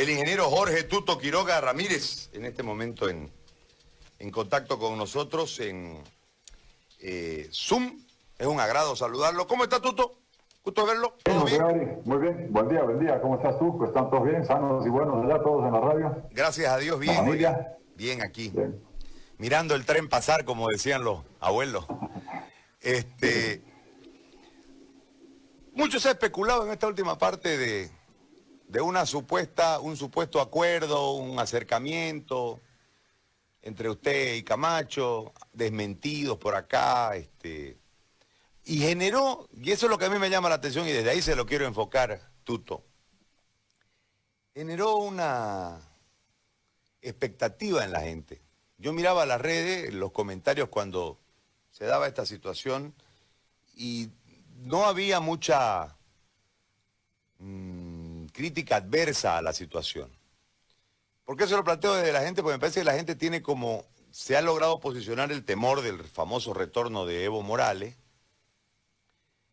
el ingeniero Jorge Tuto Quiroga Ramírez, en este momento en contacto con nosotros en Zoom. Es un agrado saludarlo. ¿Cómo está, Tuto? Gusto verlo. ¿Todo bien? Muy bien. Buen día. ¿Cómo estás tú? Pues están todos bien, sanos y buenos allá, todos en la radio. Gracias a Dios, bien. ¿La familia? Bien aquí. Bien. Mirando el tren pasar, como decían los abuelos. Mucho se ha especulado en esta última parte de un supuesto acuerdo, un acercamiento entre usted y Camacho, desmentidos por acá, y generó, y eso es lo que a mí me llama la atención y desde ahí se lo quiero enfocar, Tuto, generó una expectativa en la gente. Yo miraba las redes, los comentarios cuando se daba esta situación y no había mucha crítica adversa a la situación. ¿Por qué se lo planteo desde la gente? Porque me parece que la gente tiene como, se ha logrado posicionar el temor del famoso retorno de Evo Morales,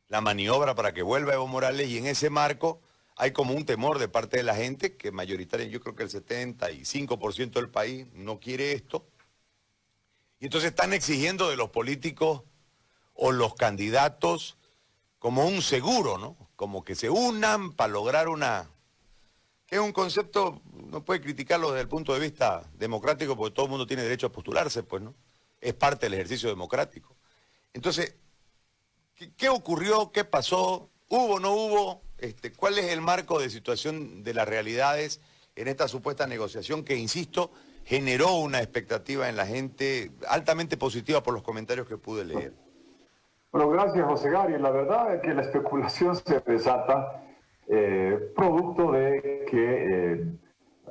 la maniobra para que vuelva Evo Morales, y en ese marco hay como un temor de parte de la gente, que mayoritaria, yo creo que el 75% del país no quiere esto, y entonces están exigiendo de los políticos o los candidatos como un seguro, ¿no? Como que se unan para lograr que es un concepto, no puede criticarlo desde el punto de vista democrático, porque todo el mundo tiene derecho a postularse, pues, ¿no? Es parte del ejercicio democrático. Entonces, ¿qué ocurrió? ¿Qué pasó? ¿Hubo o no hubo? ¿Cuál es el marco de situación de las realidades en esta supuesta negociación que, insisto, generó una expectativa en la gente altamente positiva por los comentarios que pude leer? Bueno, gracias, José Gary. La verdad es que la especulación se desata producto de que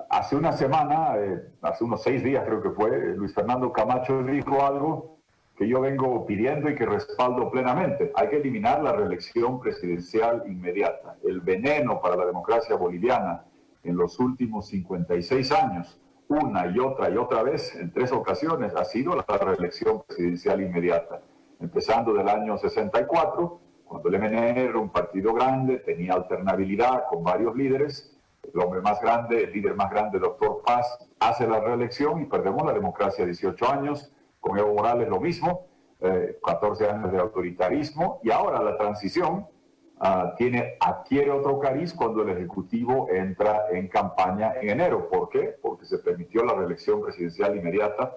hace una semana, hace unos 6 días creo que fue, Luis Fernando Camacho dijo algo que yo vengo pidiendo y que respaldo plenamente. Hay que eliminar la reelección presidencial inmediata. El veneno para la democracia boliviana en los últimos 56 años, una y otra vez, en 3 ocasiones, ha sido la reelección presidencial inmediata. Empezando del año 64, cuando el MNR era un partido grande, tenía alternabilidad con varios líderes. El hombre más grande, el líder más grande, el doctor Paz, hace la reelección y perdemos la democracia 18 años. Con Evo Morales lo mismo, 14 años de autoritarismo. Y ahora la transición adquiere otro cariz cuando el Ejecutivo entra en campaña en enero. ¿Por qué? Porque se permitió la reelección presidencial inmediata,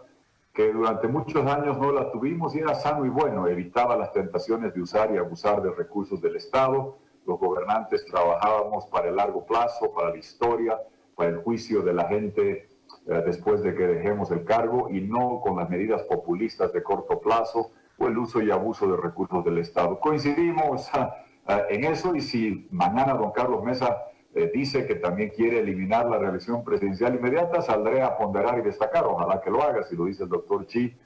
que durante muchos años no la tuvimos y era sano y bueno, evitaba las tentaciones de usar y abusar de recursos del Estado. Los gobernantes trabajábamos para el largo plazo, para la historia, para el juicio de la gente después de que dejemos el cargo y no con las medidas populistas de corto plazo o el uso y abuso de recursos del Estado. Coincidimos en eso, y si mañana don Carlos Mesa dice que también quiere eliminar la reelección presidencial inmediata, saldré a ponderar y destacar, ojalá que lo haga, si lo dice el doctor Chi,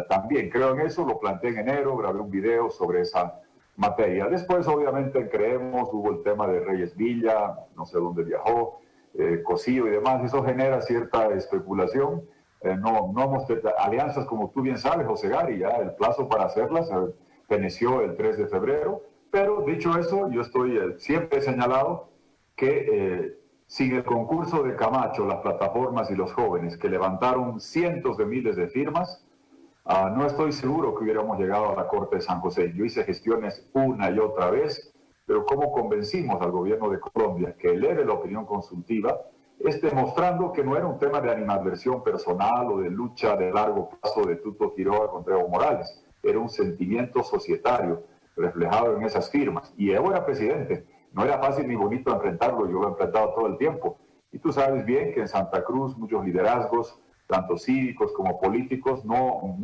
también creo en eso, lo planteé en enero, grabé un video sobre esa materia. Después, obviamente, creemos, hubo el tema de Reyes Villa, no sé dónde viajó, Cosío y demás, eso genera cierta especulación. No hemos alianzas, como tú bien sabes, José Gary, ya el plazo para hacerlas feneció el 3 de febrero, pero dicho eso, yo siempre he señalado que sin el concurso de Camacho, las plataformas y los jóvenes que levantaron cientos de miles de firmas, no estoy seguro que hubiéramos llegado a la Corte de San José. Yo hice gestiones una y otra vez, pero ¿cómo convencimos al gobierno de Colombia que eleve la opinión consultiva? Demostrando que no era un tema de animadversión personal o de lucha de largo plazo de Tuto Quiroga contra Evo Morales. Era un sentimiento societario reflejado en esas firmas. Y Evo era presidente. No era fácil ni bonito enfrentarlo, yo lo he enfrentado todo el tiempo. Y tú sabes bien que en Santa Cruz muchos liderazgos, tanto cívicos como políticos, no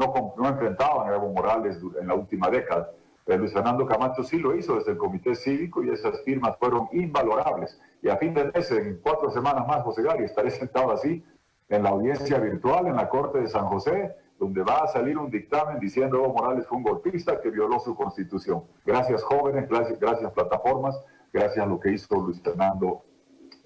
enfrentaban a Evo Morales en la última década. Luis Fernando Camacho sí lo hizo desde el Comité Cívico y esas firmas fueron invalorables. Y a fin de mes, en 4 semanas más, José Gary, estaré sentado así en la audiencia virtual en la Corte de San José, donde va a salir un dictamen diciendo Evo Morales fue un golpista que violó su constitución. Gracias jóvenes, gracias plataformas, gracias a lo que hizo Luis Fernando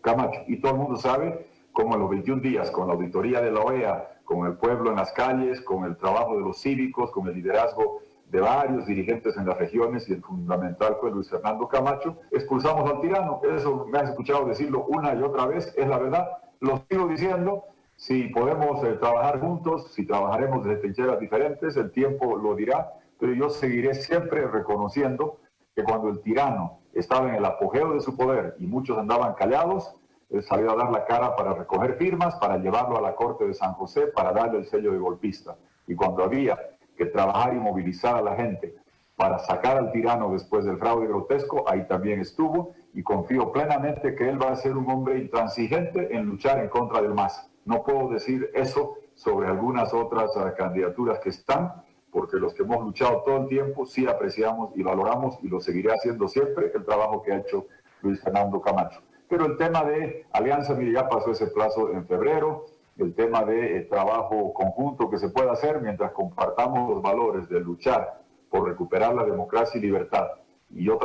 Camacho. Y todo el mundo sabe cómo en los 21 días, con la auditoría de la OEA, con el pueblo en las calles, con el trabajo de los cívicos, con el liderazgo de varios dirigentes en las regiones, y el fundamental fue Luis Fernando Camacho, expulsamos al tirano. Eso me has escuchado decirlo una y otra vez, es la verdad. lo sigo diciendo, si podemos trabajar juntos, si trabajaremos desde trincheras diferentes, el tiempo lo dirá, pero yo seguiré siempre reconociendo que cuando el tirano estaba en el apogeo de su poder y muchos andaban callados, él salió a dar la cara para recoger firmas, para llevarlo a la Corte de San José, para darle el sello de golpista. Y cuando había que trabajar y movilizar a la gente para sacar al tirano después del fraude grotesco, ahí también estuvo, y confío plenamente que él va a ser un hombre intransigente en luchar en contra del MAS. No puedo decir eso sobre algunas otras candidaturas que están, porque los que hemos luchado todo el tiempo sí apreciamos y valoramos, y lo seguiré haciendo siempre, el trabajo que ha hecho Luis Fernando Camacho. Pero el tema de Alianza, mire, ya pasó ese plazo en febrero, el tema de trabajo conjunto que se pueda hacer mientras compartamos los valores de luchar por recuperar la democracia y libertad. Y yo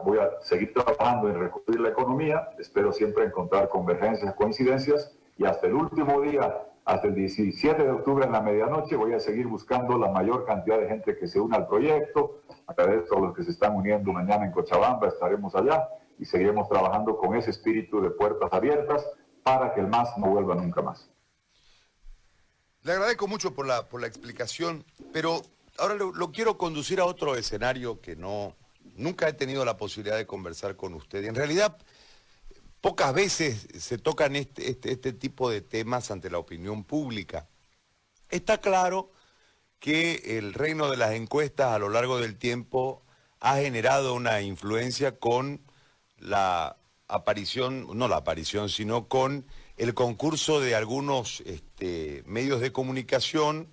voy a seguir trabajando en reconstruir la economía, espero siempre encontrar convergencias, coincidencias, y hasta el último día, hasta el 17 de octubre en la medianoche, voy a seguir buscando la mayor cantidad de gente que se una al proyecto. Agradezco a los que se están uniendo mañana en Cochabamba, estaremos allá y seguiremos trabajando con ese espíritu de puertas abiertas para que el MAS no vuelva nunca más. Le agradezco mucho por la explicación, pero ahora lo quiero conducir a otro escenario que nunca he tenido la posibilidad de conversar con usted. Y en realidad, pocas veces se tocan este tipo de temas ante la opinión pública. Está claro que el reino de las encuestas a lo largo del tiempo ha generado una influencia con la aparición, no la aparición, sino con el concurso de algunos medios de comunicación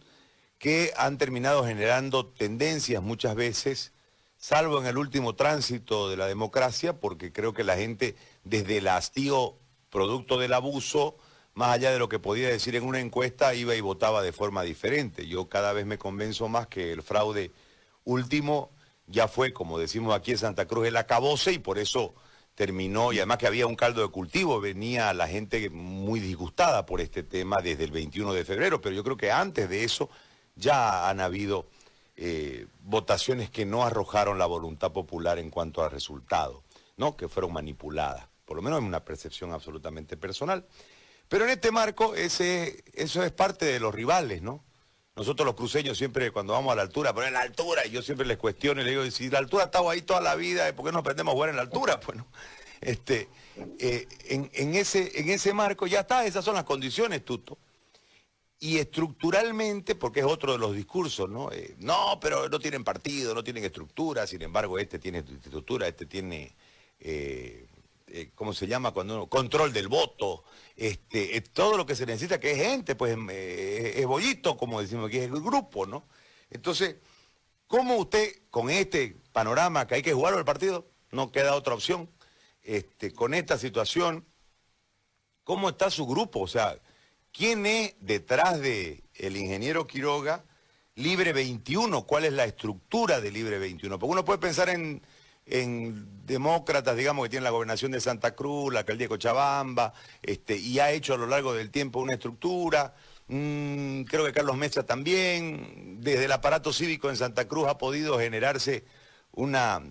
que han terminado generando tendencias muchas veces, salvo en el último tránsito de la democracia, porque creo que la gente, desde el hastío producto del abuso, más allá de lo que podía decir en una encuesta, iba y votaba de forma diferente. Yo cada vez me convenzo más que el fraude último ya fue, como decimos aquí en Santa Cruz, el acabose, y por eso terminó, y además que había un caldo de cultivo, venía la gente muy disgustada por este tema desde el 21 de febrero, pero yo creo que antes de eso ya han habido votaciones que no arrojaron la voluntad popular en cuanto al resultado, ¿no? Que fueron manipuladas, por lo menos en una percepción absolutamente personal. Pero en este marco, eso es parte de los rivales, ¿no? Nosotros los cruceños siempre cuando vamos a la altura, pero en la altura, y yo siempre les cuestiono y les digo, si la altura ha estado ahí toda la vida, ¿por qué no aprendemos a jugar en la altura? Bueno, en ese marco ya está, esas son las condiciones, Tuto. Y estructuralmente, porque es otro de los discursos, ¿no? No, pero no tienen partido, no tienen estructura, sin embargo, este tiene estructura, este tiene, ¿cómo se llama? Control del voto, todo lo que se necesita, que es gente, pues es bollito, como decimos aquí, es el grupo, ¿no? Entonces, ¿cómo usted, con este panorama que hay que jugar el partido, no queda otra opción, con esta situación, cómo está su grupo? O sea, ¿quién es detrás de el ingeniero Quiroga Libre 21? ¿Cuál es la estructura de Libre 21? Porque uno puede pensar en demócratas, digamos, que tienen la gobernación de Santa Cruz, la alcaldía de Cochabamba, y ha hecho a lo largo del tiempo una estructura. Creo que Carlos Mesa también, desde el aparato cívico en Santa Cruz ha podido generarse una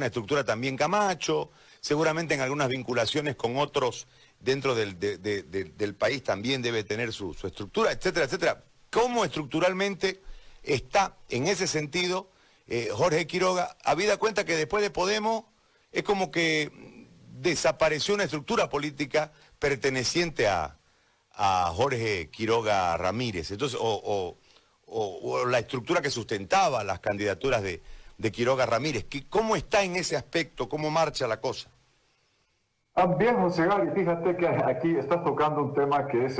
estructura también Camacho, seguramente en algunas vinculaciones con otros dentro del país también debe tener su estructura, etcétera, etcétera. ¿Cómo estructuralmente está en ese sentido Jorge Quiroga, habida cuenta que después de Podemos es como que desapareció una estructura política perteneciente a Jorge Quiroga Ramírez? Entonces, o la estructura que sustentaba las candidaturas de Quiroga Ramírez. ¿Cómo está en ese aspecto? ¿Cómo marcha la cosa? Bien, José Gary, fíjate que aquí estás tocando un tema que es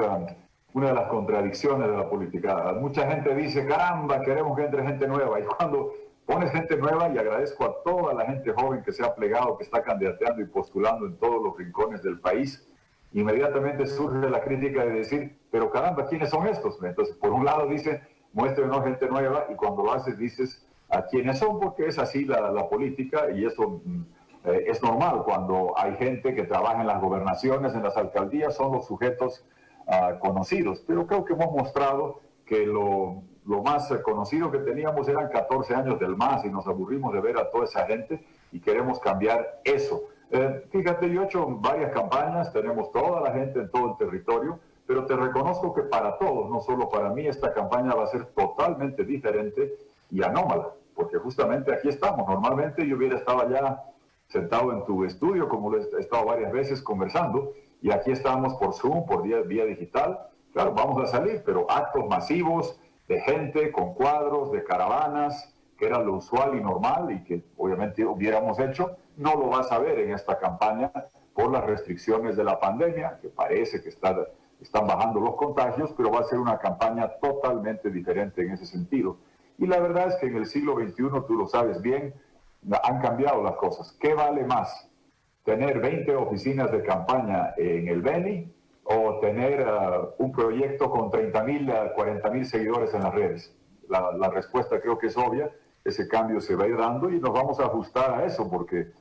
una de las contradicciones de la política. Mucha gente dice, caramba, queremos que entre gente nueva. Y cuando pones gente nueva, y agradezco a toda la gente joven que se ha plegado, que está candidateando y postulando en todos los rincones del país, inmediatamente surge la crítica de decir, pero caramba, ¿quiénes son estos? Entonces, por un lado dice, muéstrenos gente nueva, y cuando lo haces dices, ¿a quiénes son? Porque es así la política, y eso es normal. Cuando hay gente que trabaja en las gobernaciones, en las alcaldías, son los sujetos conocidos. Pero creo que hemos mostrado que lo más conocido que teníamos eran 14 años del MAS, y nos aburrimos de ver a toda esa gente y queremos cambiar eso. Fíjate, yo he hecho varias campañas, tenemos toda la gente en todo el territorio, pero te reconozco que para todos, no solo para mí, esta campaña va a ser totalmente diferente y anómala, porque justamente aquí estamos. Normalmente yo hubiera estado allá sentado en tu estudio, como lo he estado varias veces conversando, y aquí estamos por Zoom, por vía digital. Claro, vamos a salir, pero actos masivos de gente con cuadros, de caravanas, que era lo usual y normal y que obviamente hubiéramos hecho, no lo vas a ver en esta campaña por las restricciones de la pandemia, que parece que están bajando los contagios, pero va a ser una campaña totalmente diferente en ese sentido. Y la verdad es que en el siglo XXI, tú lo sabes bien, han cambiado las cosas. ¿Qué vale más? ¿Tener 20 oficinas de campaña en el Beni o tener un proyecto con 30,000 a 40,000 seguidores en las redes? La respuesta creo que es obvia. Ese cambio se va a ir dando y nos vamos a ajustar a eso, porque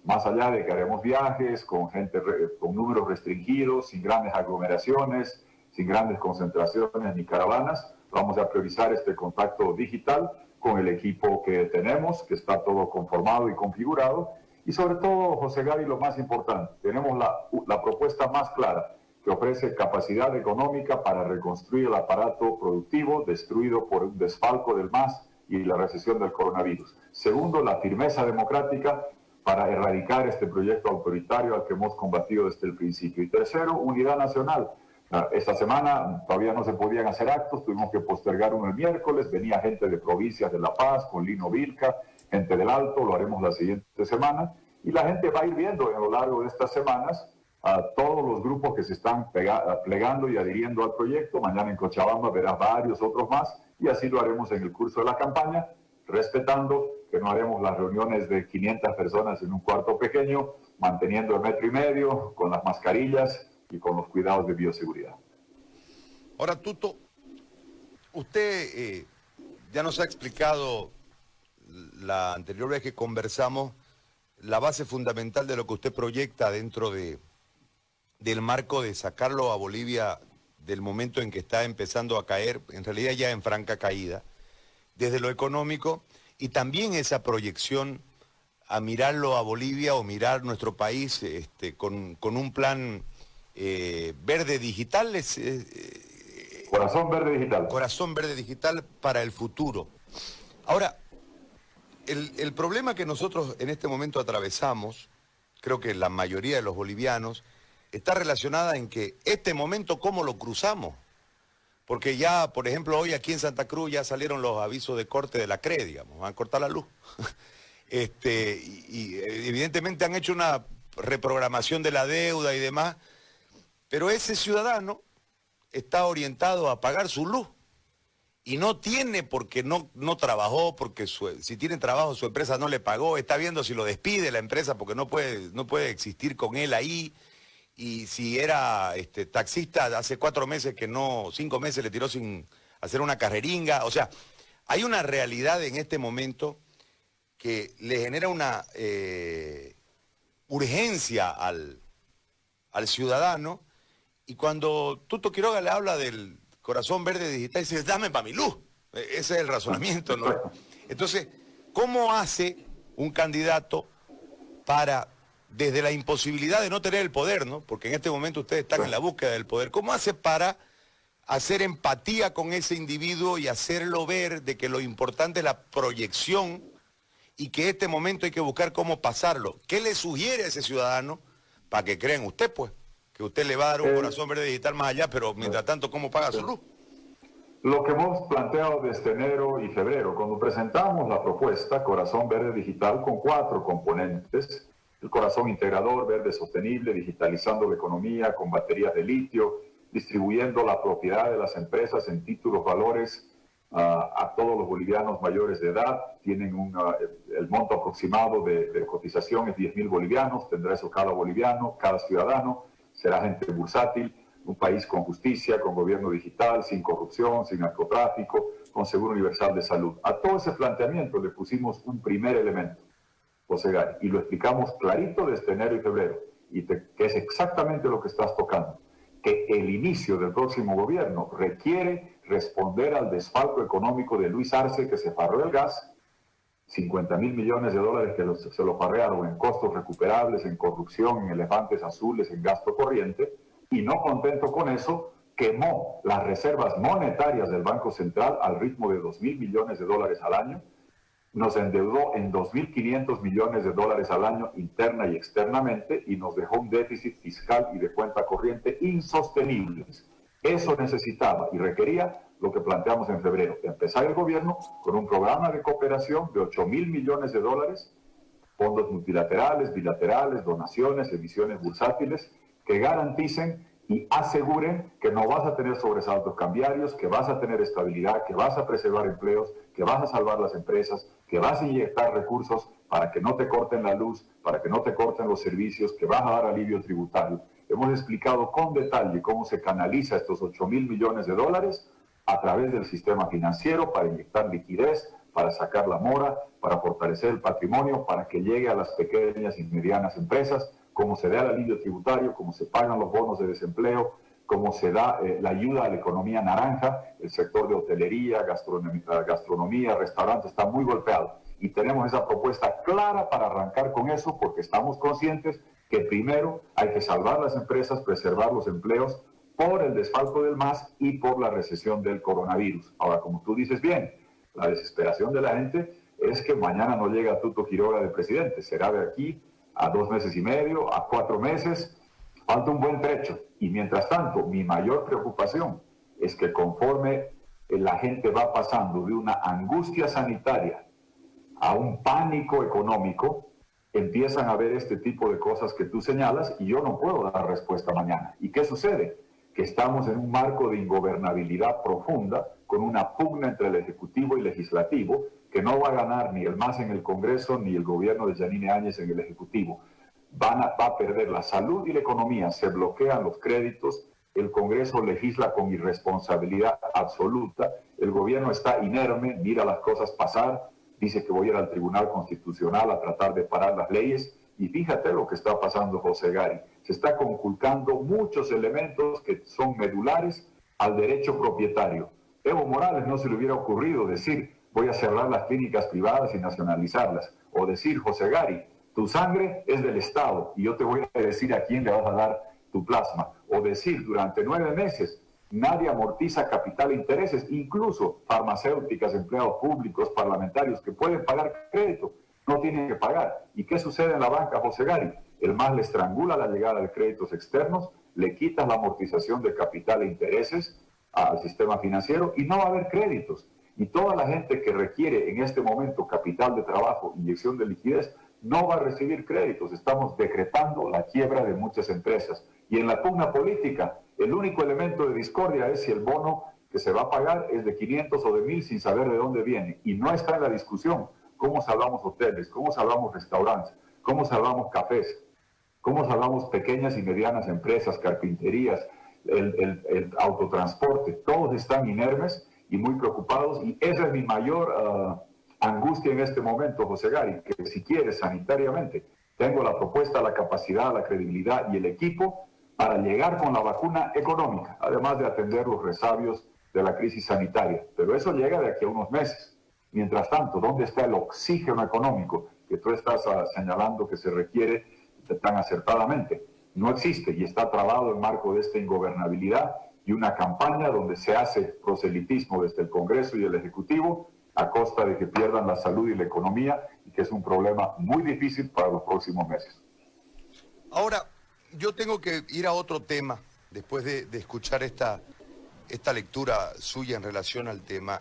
más allá de que haremos viajes con gente con números restringidos, sin grandes aglomeraciones, sin grandes concentraciones ni caravanas, vamos a priorizar este contacto digital con el equipo que tenemos, que está todo conformado y configurado. Y sobre todo, José Gary, lo más importante, tenemos la propuesta más clara, que ofrece capacidad económica para reconstruir el aparato productivo destruido por un desfalco del MAS y la recesión del coronavirus. Segundo, la firmeza democrática para erradicar este proyecto autoritario al que hemos combatido desde el principio. Y tercero, unidad nacional. Esta semana todavía no se podían hacer actos, tuvimos que postergar uno el miércoles, venía gente de provincias de La Paz, con Lino Vilca, gente del Alto, lo haremos la siguiente semana, y la gente va a ir viendo a lo largo de estas semanas a todos los grupos que se están plegando y adhiriendo al proyecto. Mañana en Cochabamba verás varios otros más, y así lo haremos en el curso de la campaña, respetando que no haremos las reuniones de 500 personas en un cuarto pequeño, manteniendo el 1,5 metros, con las mascarillas y con los cuidados de bioseguridad. Ahora, Tuto, usted ya nos ha explicado la anterior vez que conversamos la base fundamental de lo que usted proyecta dentro del marco de sacarlo a Bolivia del momento en que está empezando a caer, en realidad ya en franca caída, desde lo económico, y también esa proyección a mirarlo a Bolivia o mirar nuestro país con un plan verde digital, Corazón Verde Digital. Corazón Verde Digital para el futuro. Ahora, el problema que nosotros en este momento atravesamos, creo que la mayoría de los bolivianos, está relacionada en que este momento, ¿cómo lo cruzamos? Porque ya, por ejemplo, hoy aquí en Santa Cruz ya salieron los avisos de corte de la CRE, digamos, van a cortar la luz. Y evidentemente han hecho una reprogramación de la deuda y demás, pero ese ciudadano está orientado a pagar su luz y no tiene porque no trabajó, porque si tiene trabajo su empresa no le pagó, está viendo si lo despide la empresa porque no puede existir con él ahí. Y si era taxista hace 4 meses que no, 5 meses le tiró sin hacer una carreringa. O sea, hay una realidad en este momento que le genera una urgencia al ciudadano. Y cuando Tuto Quiroga le habla del Corazón Verde Digital, dice, dame para mi luz. Ese es el razonamiento, ¿no? Entonces, ¿cómo hace un candidato para, desde la imposibilidad de no tener el poder, ¿no? Porque en este momento ustedes están en la búsqueda del poder, ¿cómo hace para hacer empatía con ese individuo y hacerlo ver de que lo importante es la proyección y que este momento hay que buscar cómo pasarlo? ¿Qué le sugiere a ese ciudadano para que crean usted, pues, que usted le va a dar un Corazón Verde Digital más allá, pero mientras tanto, ¿cómo paga su luz? Lo que hemos planteado desde enero y febrero, cuando presentamos la propuesta Corazón Verde Digital con 4 componentes: el corazón integrador, verde sostenible, digitalizando la economía con baterías de litio, distribuyendo la propiedad de las empresas en títulos, valores a todos los bolivianos mayores de edad. Tienen el monto aproximado de cotización es 10,000 bolivianos, tendrá eso cada boliviano, cada ciudadano, será gente bursátil, un país con justicia, con gobierno digital, sin corrupción, sin narcotráfico, con seguro universal de salud. A todo ese planteamiento le pusimos un primer elemento, José Gary, y lo explicamos clarito desde enero y febrero, que es exactamente lo que estás tocando, que el inicio del próximo gobierno requiere responder al desfalco económico de Luis Arce, que se paró el gas, 50.000 millones de dólares que se lo parrearon en costos recuperables, en corrupción, en elefantes azules, en gasto corriente, y no contento con eso, quemó las reservas monetarias del Banco Central al ritmo de 2.000 millones de dólares al año, nos endeudó en 2.500 millones de dólares al año interna y externamente y nos dejó un déficit fiscal y de cuenta corriente insostenibles. Eso necesitaba y requería lo que planteamos en febrero, empezar el gobierno con un programa de cooperación de 8.000 millones de dólares, fondos multilaterales, bilaterales, donaciones, emisiones bursátiles, que garanticen y aseguren que no vas a tener sobresaltos cambiarios, que vas a tener estabilidad, que vas a preservar empleos, que vas a salvar las empresas, que vas a inyectar recursos para que no te corten la luz, para que no te corten los servicios, que vas a dar alivio tributario. Hemos explicado con detalle cómo se canaliza estos 8.000 millones de dólares a través del sistema financiero para inyectar liquidez, para sacar la mora, para fortalecer el patrimonio, para que llegue a las pequeñas y medianas empresas, cómo se da el alivio tributario, cómo se pagan los bonos de desempleo, cómo se da la ayuda a la economía naranja, el sector de hotelería, gastronomía, restaurantes está muy golpeado. Y tenemos esa propuesta clara para arrancar con eso porque estamos conscientes que primero hay que salvar las empresas, preservar los empleos por el desfalco del MAS y por la recesión del coronavirus. Ahora, como tú dices bien, la desesperación de la gente es que mañana no llega Tuto Quiroga de presidente, será de aquí a 2 meses y medio, a 4 meses, falta un buen trecho. Y mientras tanto, mi mayor preocupación es que conforme la gente va pasando de una angustia sanitaria a un pánico económico, empiezan a ver este tipo de cosas que tú señalas y yo no puedo dar respuesta mañana. ¿Y qué sucede? Que estamos en un marco de ingobernabilidad profunda, con una pugna entre el Ejecutivo y Legislativo, que no va a ganar ni el MAS en el Congreso, ni el gobierno de Yanine Áñez en el Ejecutivo. Va a perder la salud y la economía, se bloquean los créditos, el Congreso legisla con irresponsabilidad absoluta, el gobierno está inerme, mira las cosas pasar, dice que voy a ir al Tribunal Constitucional a tratar de parar las leyes, y fíjate lo que está pasando, José Gari. Se está conculcando muchos elementos que son medulares al derecho propietario. Evo Morales no se le hubiera ocurrido decir voy a cerrar las clínicas privadas y nacionalizarlas, o decir, José Gari, tu sangre es del Estado y yo te voy a decir a quién le vas a dar tu plasma, o decir, durante 9 meses nadie amortiza capital e intereses, incluso farmacéuticas, empleados públicos, parlamentarios que pueden pagar crédito, no tienen que pagar. ¿Y qué sucede en la banca, José Gari? El MAS le estrangula la llegada de créditos externos, le quitas la amortización de capital e intereses al sistema financiero y no va a haber créditos. Y toda la gente que requiere en este momento capital de trabajo, inyección de liquidez, no va a recibir créditos. Estamos decretando la quiebra de muchas empresas. Y en la pugna política, el único elemento de discordia es si el bono que se va a pagar es de 500 o de 1.000 sin saber de dónde viene. Y no está en la discusión cómo salvamos hoteles, cómo salvamos restaurantes, cómo salvamos cafés, cómo salvamos pequeñas y medianas empresas, carpinterías, el autotransporte. Todos están inermes y muy preocupados. Y esa es mi mayor angustia en este momento, José Gari, que si quieres sanitariamente, tengo la propuesta, la capacidad, la credibilidad y el equipo para llegar con la vacuna económica, además de atender los resabios de la crisis sanitaria. Pero eso llega de aquí a unos meses. Mientras tanto, ¿dónde está el oxígeno económico que tú estás señalando que se requiere tan acertadamente? No existe y está trabado en marco de esta ingobernabilidad y una campaña donde se hace proselitismo desde el Congreso y el Ejecutivo a costa de que pierdan la salud y la economía, y que es un problema muy difícil para los próximos meses. Ahora, yo tengo que ir a otro tema, después de escuchar esta lectura suya en relación al tema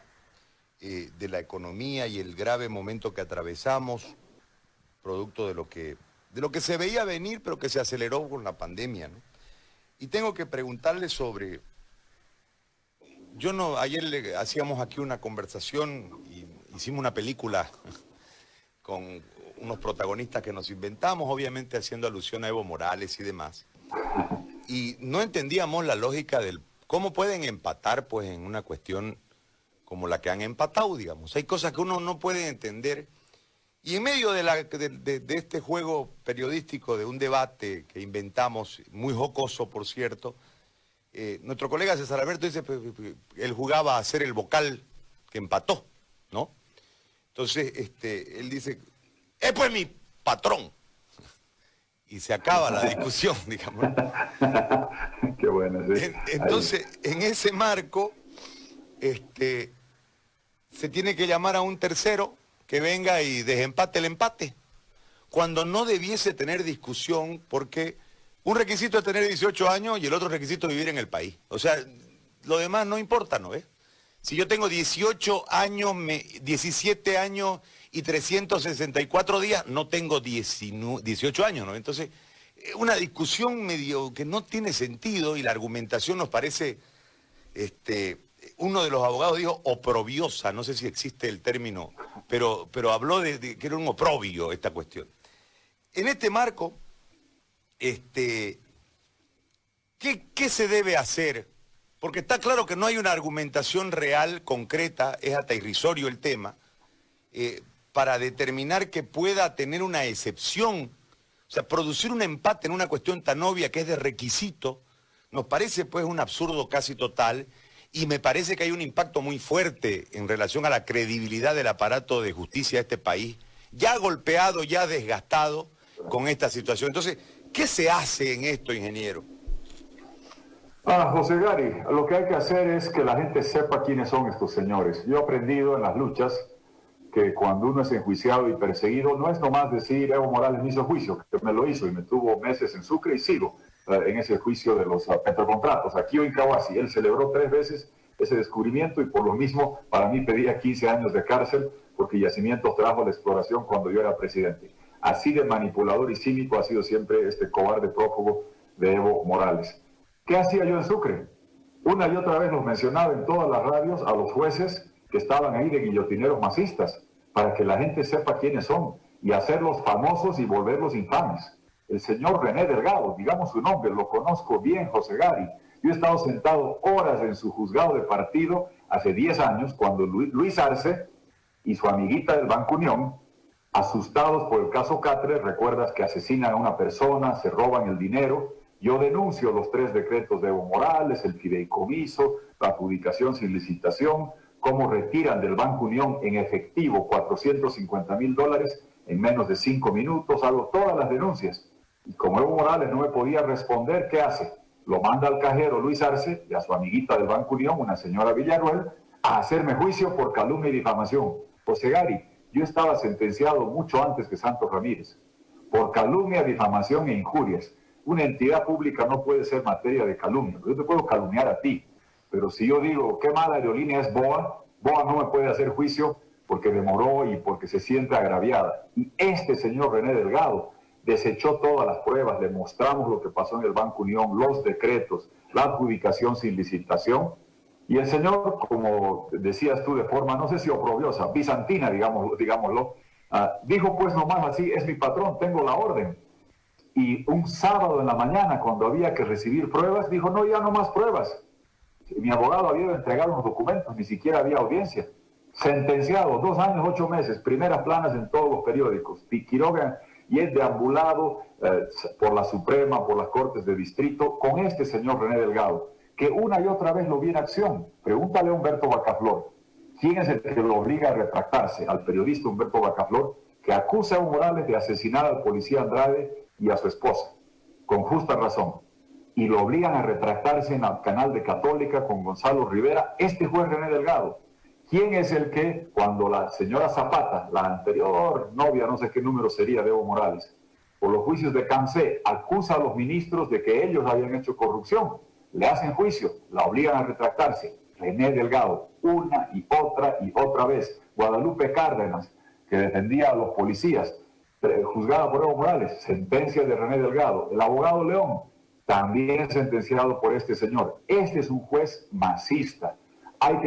de la economía y el grave momento que atravesamos, producto de lo que se veía venir, pero que se aceleró con la pandemia, ¿no? Y tengo que preguntarle sobre... Ayer hacíamos aquí una conversación y hicimos una película con unos protagonistas que nos inventamos, obviamente haciendo alusión a Evo Morales y demás. Y no entendíamos la lógica del cómo pueden empatar pues en una cuestión como la que han empatado, digamos. Hay cosas que uno no puede entender. Y en medio de este juego periodístico, de un debate que inventamos, muy jocoso por cierto, nuestro colega César Alberto dice que él jugaba a ser el vocal que empató, ¿no? Entonces, él dice, pues mi patrón. Y se acaba la discusión, digamos. Qué bueno, sí. Entonces, en ese marco, se tiene que llamar a un tercero que venga y desempate el empate, cuando no debiese tener discusión, porque un requisito es tener 18 años y el otro requisito es vivir en el país. O sea, lo demás no importa, ¿no ves? Si yo tengo 18 años, 17 años y 364 días, no tengo 18 años, ¿no? Entonces, una discusión medio que no tiene sentido y la argumentación nos parece, uno de los abogados dijo oprobiosa, no sé si existe el término, pero habló de que era un oprobio esta cuestión. En este marco, ¿qué se debe hacer? Porque está claro que no hay una argumentación real, concreta, es hasta irrisorio el tema, para determinar que pueda tener una excepción. O sea, producir un empate en una cuestión tan obvia que es de requisito, nos parece pues un absurdo casi total, y me parece que hay un impacto muy fuerte en relación a la credibilidad del aparato de justicia de este país, ya golpeado, ya desgastado con esta situación. Entonces, ¿qué se hace en esto, ingeniero? José Gary, lo que hay que hacer es que la gente sepa quiénes son estos señores. Yo he aprendido en las luchas que cuando uno es enjuiciado y perseguido, no es nomás decir Evo Morales me hizo juicio, que me lo hizo y me tuvo meses en Sucre y sigo en ese juicio de los petrocontratos. Aquí en Kawasi, él celebró 3 veces ese descubrimiento y por lo mismo para mí pedía 15 años de cárcel porque Yacimientos trajo la exploración cuando yo era presidente. Así de manipulador y cínico ha sido siempre este cobarde prófugo de Evo Morales. ¿Qué hacía yo en Sucre? Una y otra vez los mencionaba en todas las radios a los jueces que estaban ahí de guillotineros masistas, para que la gente sepa quiénes son y hacerlos famosos y volverlos infames. El señor René Delgado, digamos su nombre, lo conozco bien, José Gary. Yo he estado sentado horas en su juzgado de partido hace 10 años, cuando Luis Arce y su amiguita del Banco Unión, asustados por el caso Catre, recuerdas que asesinan a una persona, se roban el dinero. Yo denuncio los 3 decretos de Evo Morales, el fideicomiso, la adjudicación sin licitación, cómo retiran del Banco Unión en efectivo $450,000 en menos de 5 minutos, hago todas las denuncias. Y como Evo Morales no me podía responder, ¿qué hace? Lo manda al cajero Luis Arce y a su amiguita del Banco Unión, una señora Villarruel, a hacerme juicio por calumnia y difamación. José Gary, yo estaba sentenciado mucho antes que Santos Ramírez, por calumnia, difamación e injurias. Una entidad pública no puede ser materia de calumnia. Yo te puedo calumniar a ti, pero si yo digo qué mala aerolínea es BOA, BOA no me puede hacer juicio porque demoró y porque se siente agraviada. Y este señor René Delgado desechó todas las pruebas, le mostramos lo que pasó en el Banco Unión, los decretos, la adjudicación sin licitación. Y el señor, como decías tú de forma, no sé si oprobiosa, bizantina, digámoslo, dijo pues nomás así, es mi patrón, tengo la orden. Y un sábado en la mañana, cuando había que recibir pruebas, dijo, no, ya no más pruebas. Mi abogado había entregado unos documentos, ni siquiera había audiencia. Sentenciado, 2 años, 8 meses, primeras planas en todos los periódicos. Quiroga y es deambulado por la Suprema, por las Cortes de Distrito, con este señor René Delgado, que una y otra vez lo vi en acción. Pregúntale a Humberto Bacaflor. ¿Quién es el que lo obliga a retractarse? Al periodista Humberto Bacaflor, que acusa a Evo Morales de asesinar al policía Andrade y a su esposa, con justa razón. Y lo obligan a retractarse en el canal de Católica con Gonzalo Rivera, este juez René Delgado. ¿Quién es el que, cuando la señora Zapata, la anterior novia, no sé qué número sería de Evo Morales, por los juicios de Cancé, acusa a los ministros de que ellos habían hecho corrupción? Le hacen juicio, la obligan a retractarse. René Delgado, una y otra vez. Guadalupe Cárdenas, que defendía a los policías, juzgada por Evo Morales, sentencia de René Delgado. El abogado León, también sentenciado por este señor. Este es un juez masista. Hay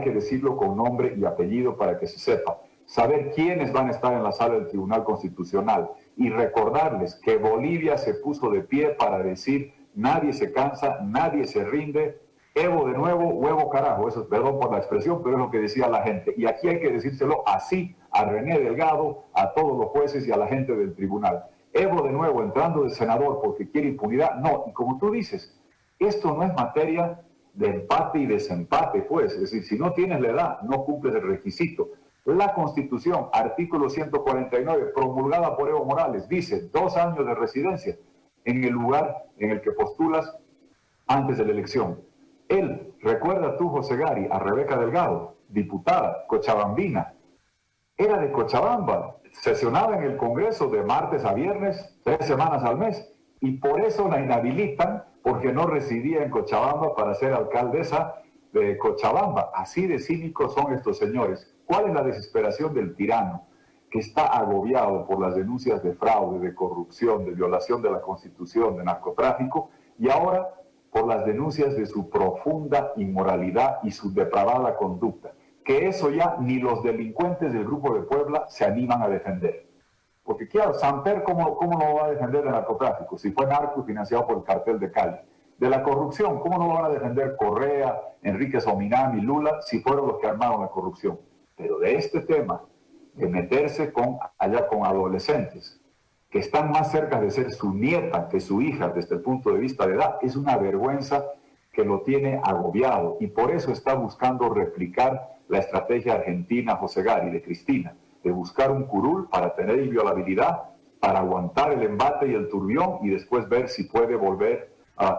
que decirlo con nombre y apellido para que se sepa. Saber quiénes van a estar en la sala del Tribunal Constitucional y recordarles que Bolivia se puso de pie para decir nadie se cansa, nadie se rinde. Evo de nuevo, huevo carajo. Eso, perdón por la expresión, pero es lo que decía la gente. Y aquí hay que decírselo así a René Delgado, a todos los jueces y a la gente del tribunal. Evo de nuevo entrando de senador porque quiere impunidad. No, y como tú dices, esto no es materia de empate y desempate, pues. Es decir, si no tienes la edad, no cumples el requisito. La Constitución, artículo 149, promulgada por Evo Morales, dice 2 años de residencia en el lugar en el que postulas antes de la elección. Él, recuerda tú, José Gari, a Rebeca Delgado, diputada cochabambina, era de Cochabamba, sesionaba en el Congreso de martes a viernes, 3 semanas al mes, y por eso la inhabilitan, porque no residía en Cochabamba para ser alcaldesa de Cochabamba. Así de cínicos son estos señores. ¿Cuál es la desesperación del tirano que está agobiado por las denuncias de fraude, de corrupción, de violación de la Constitución, de narcotráfico, y ahora por las denuncias de su profunda inmoralidad y su depravada conducta? Que eso ya ni los delincuentes del Grupo de Puebla se animan a defender. Porque claro, Samper, ¿cómo lo va a defender del narcotráfico? Si fue narco y financiado por el cartel de Cali. De la corrupción, ¿cómo no lo van a defender Correa, Enrique Sominami, Lula, si fueron los que armaron la corrupción? Pero de este tema, de meterse allá con adolescentes, que están más cerca de ser su nieta que su hija desde el punto de vista de edad, es una vergüenza que lo tiene agobiado, y por eso está buscando replicar la estrategia argentina, José Gari, de Cristina, de buscar un curul para tener inviolabilidad, para aguantar el embate y el turbión y después ver si puede volver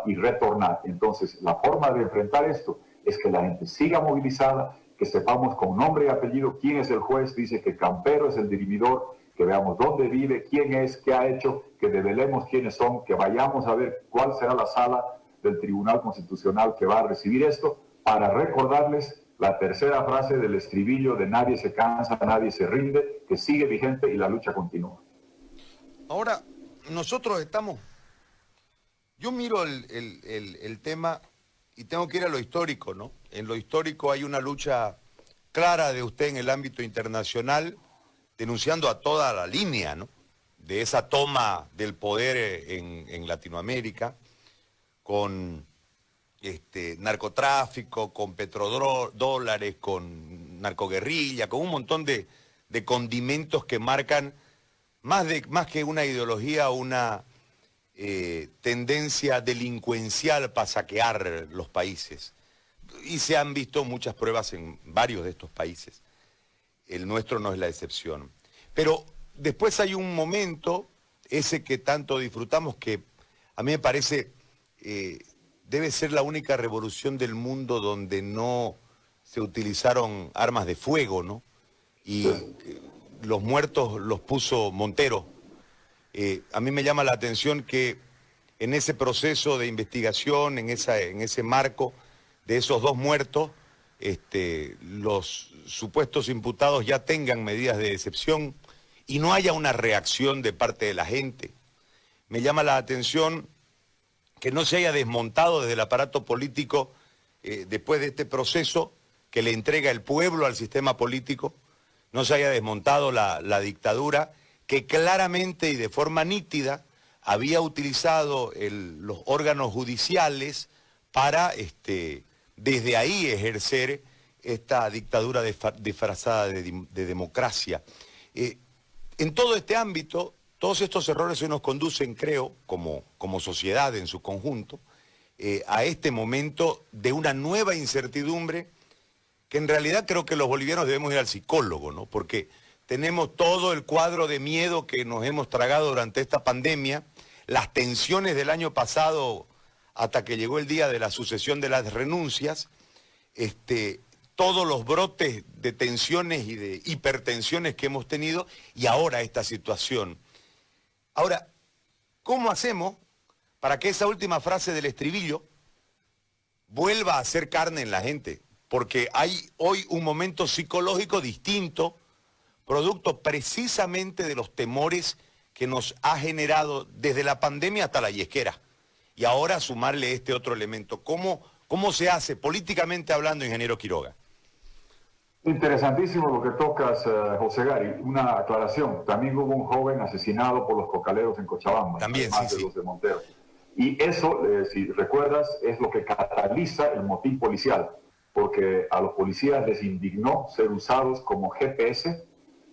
y retornar. Entonces, la forma de enfrentar esto es que la gente siga movilizada, que sepamos con nombre y apellido quién es el juez, dice que Campero es el dirimidor, que veamos dónde vive, quién es, qué ha hecho, que develemos quiénes son, que vayamos a ver cuál será la sala del Tribunal Constitucional que va a recibir esto, para recordarles la tercera frase del estribillo de nadie se cansa, nadie se rinde, que sigue vigente y la lucha continúa. Ahora, nosotros estamos... Yo miro el tema y tengo que ir a lo histórico, ¿no? En lo histórico hay una lucha clara de usted en el ámbito internacional, denunciando a toda la línea, ¿no?, de esa toma del poder en Latinoamérica, con narcotráfico, con petrodólares, con narcoguerrilla, con un montón de condimentos que marcan más que una ideología, una tendencia delincuencial para saquear los países. Y se han visto muchas pruebas en varios de estos países. El nuestro no es la excepción. Pero después hay un momento, ese que tanto disfrutamos, que a mí me parece debe ser la única revolución del mundo donde no se utilizaron armas de fuego, ¿no? Y los muertos los puso Montero. A mí me llama la atención que en ese proceso de investigación, en ese marco de esos 2 muertos, los supuestos imputados ya tengan medidas de excepción y no haya una reacción de parte de la gente. Me llama la atención que no se haya desmontado desde el aparato político, después de este proceso que le entrega el pueblo al sistema político, no se haya desmontado la dictadura, que claramente y de forma nítida había utilizado los órganos judiciales para desde ahí ejercer esta dictadura disfrazada de democracia. En todo este ámbito, todos estos errores hoy nos conducen, creo, como sociedad en su conjunto, a este momento de una nueva incertidumbre que en realidad creo que los bolivianos debemos ir al psicólogo, ¿no? Porque tenemos todo el cuadro de miedo que nos hemos tragado durante esta pandemia, las tensiones del año pasado hasta que llegó el día de la sucesión de las renuncias, todos los brotes de tensiones y de hipertensiones que hemos tenido, y ahora esta situación. Ahora, ¿cómo hacemos para que esa última frase del estribillo vuelva a ser carne en la gente? Porque hay hoy un momento psicológico distinto, producto precisamente de los temores que nos ha generado desde la pandemia hasta la yesquera. Y ahora sumarle este otro elemento. ¿Cómo se hace políticamente hablando, ingeniero Quiroga? Interesantísimo lo que tocas, José Gari. Una aclaración. También hubo un joven asesinado por los cocaleros en Cochabamba. También, además de los de Montero. Y eso, si recuerdas, es lo que cataliza el motín policial. Porque a los policías les indignó ser usados como GPS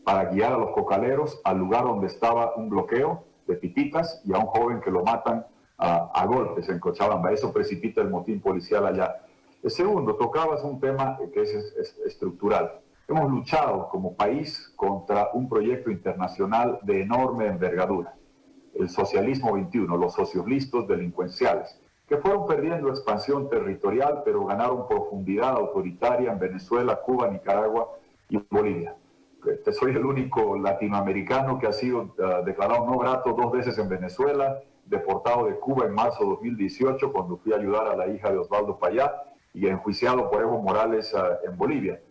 para guiar a los cocaleros al lugar donde estaba un bloqueo de pititas y a un joven que lo matan a golpes en Cochabamba. Eso precipita el motín policial allá. El segundo, tocabas un tema que es estructural. hemos luchado como país contra un proyecto internacional de enorme envergadura, el socialismo 21, los socios listos delincuenciales, que fueron perdiendo expansión territorial, pero ganaron profundidad autoritaria en Venezuela, Cuba, Nicaragua y Bolivia. Soy el único latinoamericano que ha sido declarado no grato 2 veces en Venezuela, deportado de Cuba en marzo de 2018, cuando fui a ayudar a la hija de Osvaldo Payá, y enjuiciado por Evo Morales en Bolivia.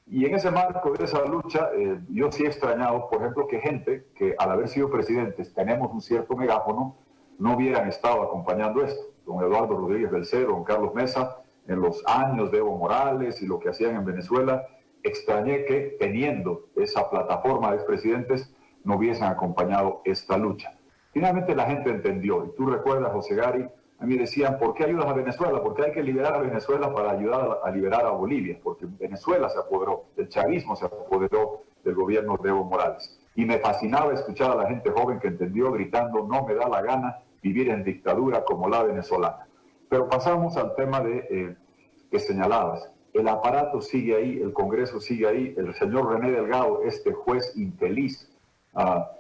Y en ese marco de esa lucha, yo sí he extrañado, por ejemplo, que gente que al haber sido presidentes tenemos un cierto megáfono, no hubieran estado acompañando esto. Don Eduardo Rodríguez Belcero, don Carlos Mesa, en los años de Evo Morales y lo que hacían en Venezuela, extrañé que teniendo esa plataforma de expresidentes no hubiesen acompañado esta lucha. Finalmente la gente entendió, y tú recuerdas, José Gary, a mí decían, ¿por qué ayudas a Venezuela? Porque hay que liberar a Venezuela para ayudar a liberar a Bolivia, porque Venezuela se apoderó, el chavismo se apoderó del gobierno de Evo Morales. Y me fascinaba escuchar a la gente joven que entendió gritando, no me da la gana vivir en dictadura como la venezolana. Pero pasamos al tema que señalabas. El aparato sigue ahí, el Congreso sigue ahí, el señor René Delgado, este juez infeliz,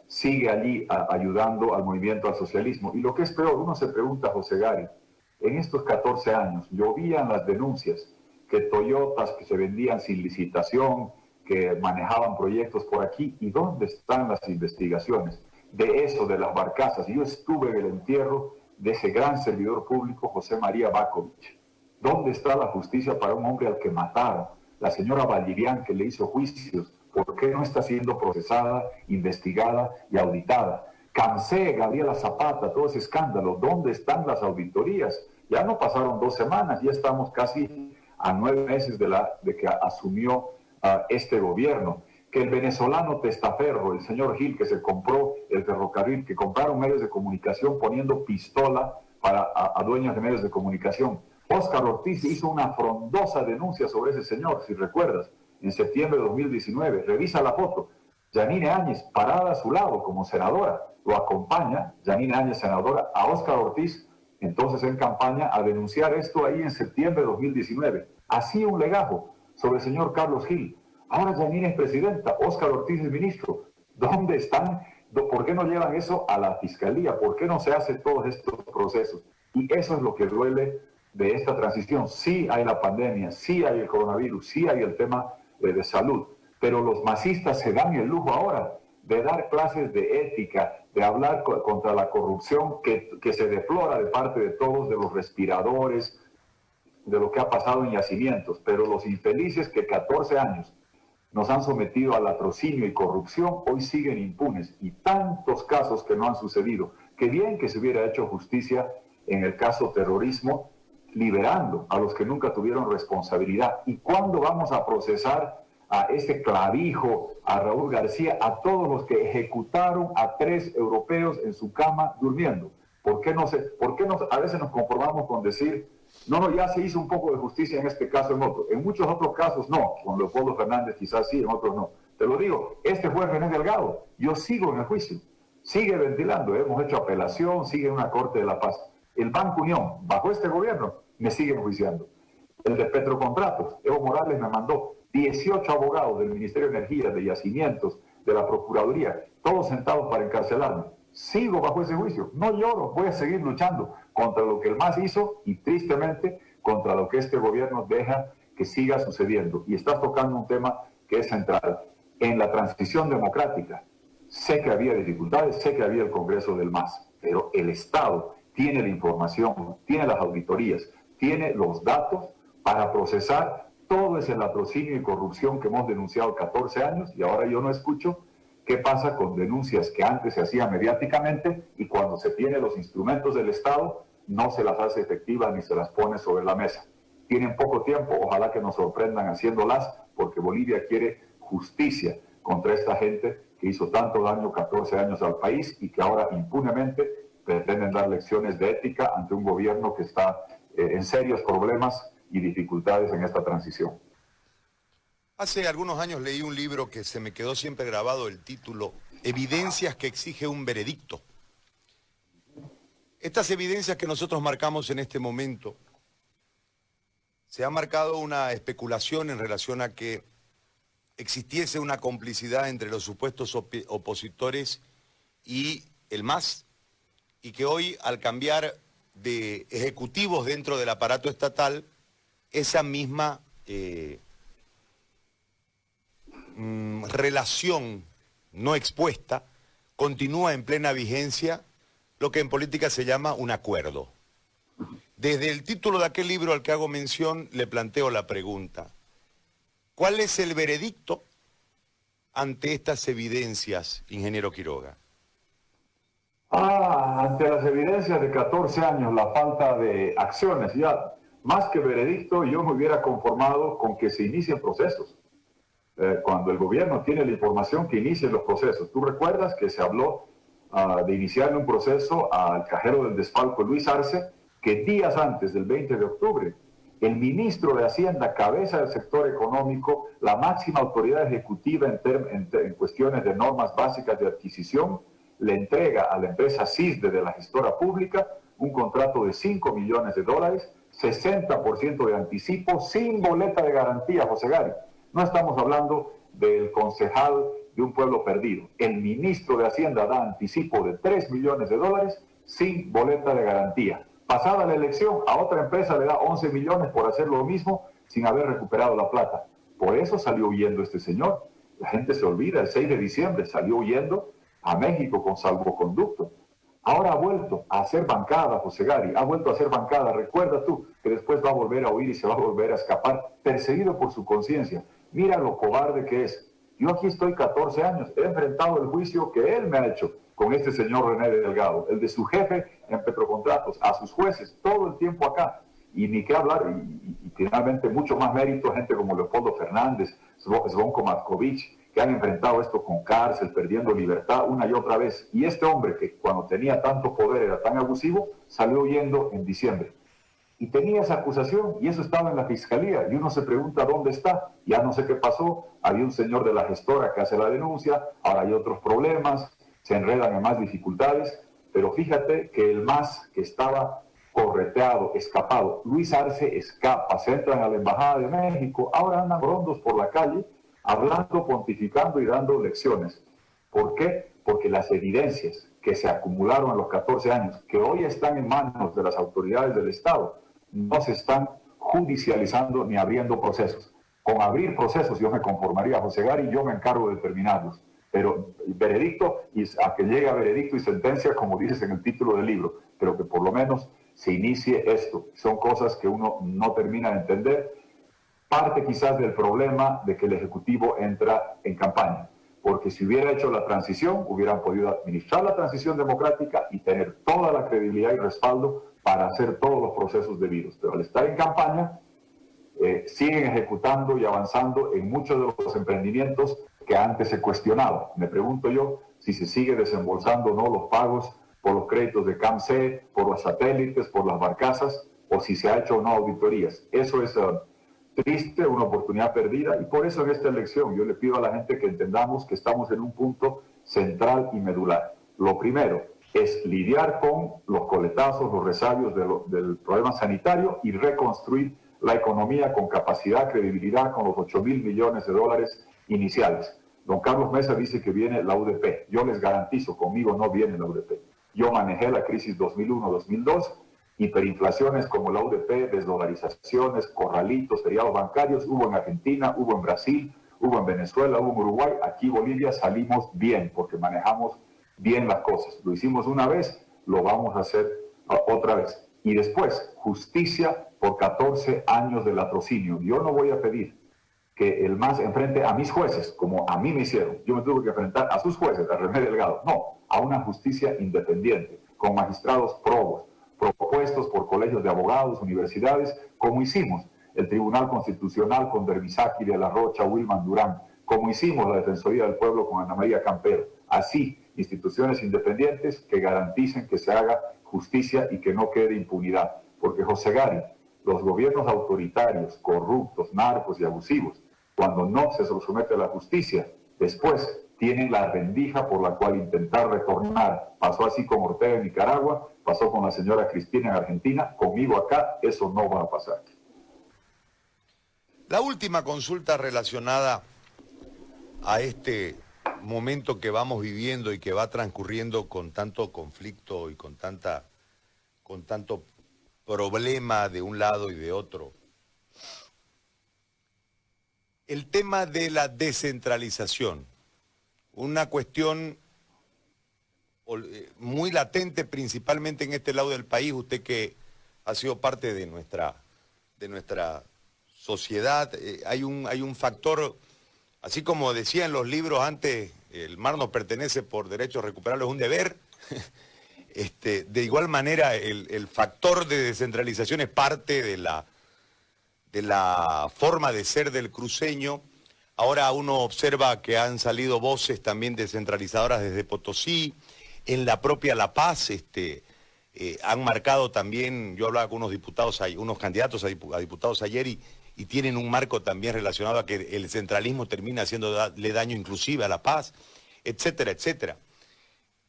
sigue allí ayudando al movimiento al socialismo. Y lo que es peor, uno se pregunta, José Gary, en estos 14 años llovían las denuncias que Toyotas que se vendían sin licitación, que manejaban proyectos por aquí, ¿y dónde están las investigaciones de eso, de las barcazas? Yo estuve en el entierro de ese gran servidor público, José María Bakovich. ¿Dónde está la justicia para un hombre al que mataron? La señora Valdivian, que le hizo juicios, ¿por qué no está siendo procesada, investigada y auditada? Cansé, Gabriela Zapata, todo ese escándalo, ¿dónde están las auditorías? Ya no pasaron 2 semanas, ya estamos casi a 9 meses de que asumió este gobierno. Que el venezolano testaferro, el señor Gil, que se compró el ferrocarril, que compraron medios de comunicación poniendo pistola a dueños de medios de comunicación. Óscar Ortiz hizo una frondosa denuncia sobre ese señor, si recuerdas, en septiembre de 2019. Revisa la foto. Yanine Áñez, parada a su lado como senadora, lo acompaña, Yanine Áñez, senadora, a Óscar Ortiz, entonces en campaña, a denunciar esto ahí en septiembre de 2019. Así un legajo sobre el señor Carlos Gil. Ahora Yanine es presidenta, Óscar Ortiz es ministro. ¿Dónde están? ¿Por qué no llevan eso a la fiscalía? ¿Por qué no se hacen todos estos procesos? Y eso es lo que duele de esta transición. Sí hay la pandemia, sí hay el coronavirus, sí hay el tema de salud, pero los masistas se dan el lujo ahora de dar clases de ética, de hablar contra la corrupción que se deplora de parte de todos, de los respiradores, de lo que ha pasado en yacimientos, pero los infelices que 14 años nos han sometido al latrocinio y corrupción, hoy siguen impunes, y tantos casos que no han sucedido. Qué bien que se hubiera hecho justicia en el caso terrorismo, liberando a los que nunca tuvieron responsabilidad. ¿Y cuándo vamos a procesar a ese clavijo, a Raúl García, a todos los que ejecutaron a 3 europeos en su cama durmiendo? ¿Por qué a veces nos conformamos con decir, no, ya se hizo un poco de justicia en este caso, en otro? En muchos otros casos no, con Leopoldo Fernández quizás sí, en otros no. Te lo digo, este fue René Delgado, yo sigo en el juicio, sigue ventilando, hemos hecho apelación, sigue en una Corte de la Paz. El Banco Unión, bajo este gobierno, me sigue enjuiciando. El de Petrocontratos, Evo Morales me mandó 18 abogados del Ministerio de Energía, de Yacimientos, de la Procuraduría, todos sentados para encarcelarme. Sigo bajo ese juicio, no lloro, voy a seguir luchando contra lo que el MAS hizo y tristemente contra lo que este gobierno deja que siga sucediendo. Y estás tocando un tema que es central. En la transición democrática, sé que había dificultades, sé que había el Congreso del MAS, pero el Estado tiene la información, tiene las auditorías, tiene los datos para procesar todo ese latrocinio y corrupción que hemos denunciado 14 años y ahora yo no escucho qué pasa con denuncias que antes se hacían mediáticamente y cuando se tienen los instrumentos del Estado no se las hace efectivas ni se las pone sobre la mesa. Tienen poco tiempo, ojalá que nos sorprendan haciéndolas porque Bolivia quiere justicia contra esta gente que hizo tanto daño 14 años al país y que ahora impunemente pretenden dar lecciones de ética ante un gobierno que está en serios problemas y dificultades en esta transición. Hace algunos años leí un libro que se me quedó siempre grabado el título, Evidencias que exige un veredicto. Estas evidencias que nosotros marcamos en este momento, se ha marcado una especulación en relación a que existiese una complicidad entre los supuestos opositores y el MAS, y que hoy, al cambiar de ejecutivos dentro del aparato estatal, esa misma relación no expuesta continúa en plena vigencia, lo que en política se llama un acuerdo. Desde el título de aquel libro al que hago mención, le planteo la pregunta: ¿cuál es el veredicto ante estas evidencias, ingeniero Quiroga? Ante las evidencias de 14 años, la falta de acciones, ya más que veredicto, yo me hubiera conformado con que se inicien procesos. Cuando el gobierno tiene la información, que inicien los procesos. ¿Tú recuerdas que se habló de iniciar un proceso al cajero del desfalco Luis Arce, que días antes del 20 de octubre, el ministro de Hacienda, cabeza del sector económico, la máxima autoridad ejecutiva en cuestiones de normas básicas de adquisición, le entrega a la empresa CISDE de la gestora pública un contrato de $5 millones, 60% de anticipo, sin boleta de garantía, José Gary? No estamos hablando del concejal de un pueblo perdido. El ministro de Hacienda da anticipo de $3 millones sin boleta de garantía. Pasada la elección, a otra empresa le da 11 millones por hacer lo mismo sin haber recuperado la plata. Por eso salió huyendo este señor. La gente se olvida, el 6 de diciembre salió huyendo a México con salvoconducto. Ahora ha vuelto a hacer bancada, José Gary, ha vuelto a hacer bancada. Recuerda tú que después va a volver a huir y se va a volver a escapar, perseguido por su conciencia. Mira lo cobarde que es. Yo aquí estoy 14 años, he enfrentado el juicio que él me ha hecho con este señor René Delgado, el de su jefe en Petrocontratos, a sus jueces, todo el tiempo acá. Y ni qué hablar, y finalmente mucho más mérito, gente como Leopoldo Fernández, Zvonko Matkovic, que han enfrentado esto con cárcel, perdiendo libertad una y otra vez. Y este hombre, que cuando tenía tanto poder era tan abusivo, salió huyendo en diciembre. Y tenía esa acusación, y eso estaba en la fiscalía, y uno se pregunta dónde está. Ya no sé qué pasó, había un señor de la gestora que hace la denuncia, ahora hay otros problemas, se enredan en más dificultades, pero fíjate que el MAS, que estaba correteado, escapado, Luis Arce escapa, se entran a la Embajada de México, ahora andan rondos por la calle, hablando, pontificando y dando lecciones. ¿Por qué? Porque las evidencias que se acumularon en los 14 años, que hoy están en manos de las autoridades del Estado, no se están judicializando ni abriendo procesos. Con abrir procesos yo me conformaría, José Gary, y yo me encargo de terminarlos. Pero veredicto, y a que llegue a veredicto y sentencia, como dices en el título del libro, pero que por lo menos se inicie esto. Son cosas que uno no termina de entender. Parte quizás del problema de que el Ejecutivo entra en campaña, porque si hubiera hecho la transición, hubieran podido administrar la transición democrática y tener toda la credibilidad y respaldo para hacer todos los procesos debidos. Pero al estar en campaña, siguen ejecutando y avanzando en muchos de los emprendimientos que antes se cuestionaban. Me pregunto yo si se sigue desembolsando o no los pagos por los créditos de CAMC, por los satélites, por las barcazas, o si se ha hecho o no auditorías. Eso es triste, una oportunidad perdida, y por eso en esta elección yo le pido a la gente que entendamos que estamos en un punto central y medular. Lo primero es lidiar con los coletazos, los resabios del problema sanitario y reconstruir la economía con capacidad, credibilidad, con los $8,000 millones iniciales. Don Carlos Mesa dice que viene la UDP. Yo les garantizo, conmigo no viene la UDP. Yo manejé la crisis 2001-2002, hiperinflaciones como la UDP, desdolarizaciones, corralitos, feriados bancarios, hubo en Argentina, hubo en Brasil, hubo en Venezuela, hubo en Uruguay. Aquí Bolivia salimos bien porque manejamos bien las cosas. Lo hicimos una vez, lo vamos a hacer otra vez. Y después, justicia por 14 años de latrocinio. Yo no voy a pedir que el MAS enfrente a mis jueces, como a mí me hicieron. Yo me tuve que enfrentar a sus jueces, a René Delgado. No, a una justicia independiente, con magistrados probos, propuestos por colegios de abogados, universidades, como hicimos el Tribunal Constitucional con Dermisaki de la Rocha, Wilman Durán, como hicimos la Defensoría del Pueblo con Ana María Campero. Así, instituciones independientes que garanticen que se haga justicia y que no quede impunidad. Porque, José Gary, los gobiernos autoritarios, corruptos, narcos y abusivos, cuando no se los somete a la justicia, después tienen la rendija por la cual intentar retornar. Pasó así con Ortega en Nicaragua, pasó con la señora Cristina en Argentina, conmigo acá eso no va a pasar. La última consulta relacionada a este momento que vamos viviendo y que va transcurriendo con tanto conflicto y con tanto problema de un lado y de otro. El tema de la descentralización, una cuestión muy latente principalmente en este lado del país, usted que ha sido parte de nuestra sociedad, hay un factor, así como decía en los libros antes, el mar nos pertenece por derecho, recuperarlo es un deber. De igual manera el factor de descentralización es parte de la forma de ser del cruceño. Ahora uno observa que han salido voces también descentralizadoras desde Potosí, en la propia La Paz, han marcado también, yo hablaba con unos diputados, unos candidatos a diputados ayer y tienen un marco también relacionado a que el centralismo termina haciéndole daño inclusive a La Paz, etcétera, etcétera.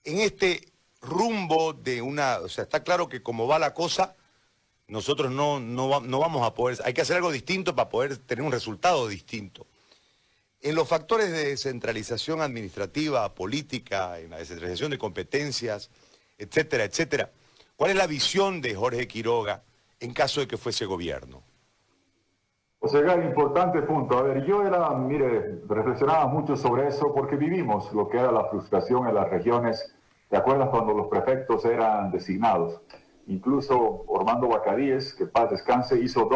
En este rumbo o sea, está claro que como va la cosa, nosotros no vamos a poder, hay que hacer algo distinto para poder tener un resultado distinto. En los factores de descentralización administrativa, política, en la descentralización de competencias, etcétera, etcétera, ¿cuál es la visión de Jorge Quiroga en caso de que fuese gobierno? O sea, importante punto. A ver, reflexionaba mucho sobre eso porque vivimos lo que era la frustración en las regiones. ¿Te acuerdas cuando los prefectos eran designados? Incluso Orlando Bacadíes, que paz descanse, hizo